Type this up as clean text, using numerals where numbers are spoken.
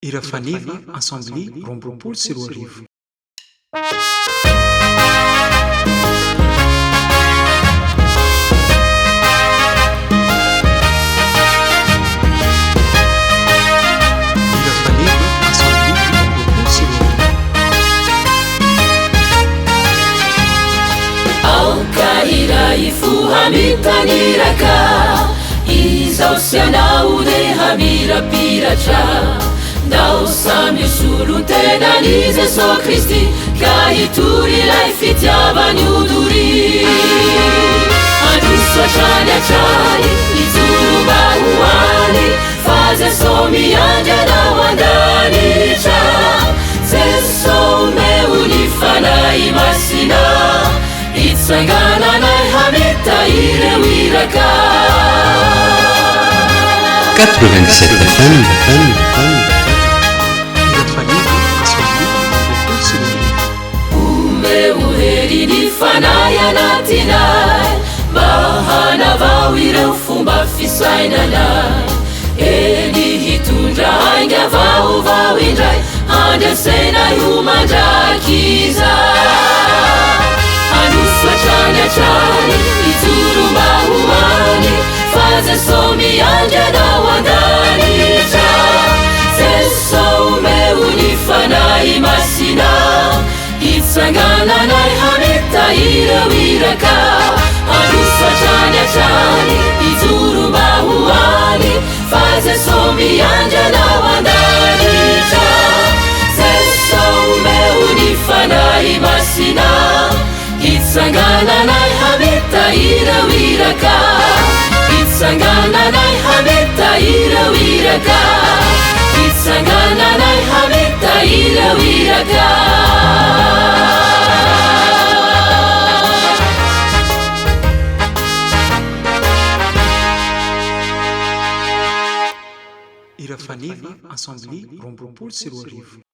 Irafaniva Assembly Rombropolo sy Roarivo. Hamitaniraka izao sy anao de hamirapiratra ndao samy solon-tenan'i Jesosy Kristy ka hitory ilay fitiavany odory androso hatrany hatrany ijoro mba hoany fa Jesosy miandry anao andanitra Jesosy omeo ny fanahy masina itsangananay hamitahireo iraka 97 FM. Omeo hery ny fanahy anatinay mba hanavao ireo fomba fisainanay eny hitondra hainga vaovao indray andresenay ho mandraky izay androso hatrany hatrany ijoro mba hoany fa Jesosy miandry anao andanitra Jesosy omeo ny fanahy masina itsangananay hamitahireo iraka androso hatrany hatrany ijoro mba hoany fa Jesosy miandry anao andanitra Jesosy omeo ny fanahy masina itsangananay hamitahireo iraka itsangananay hamitahireo iraka itsangananay hamitahireo iraka Irafaniva Assembly Rombropolo sy Roarivo.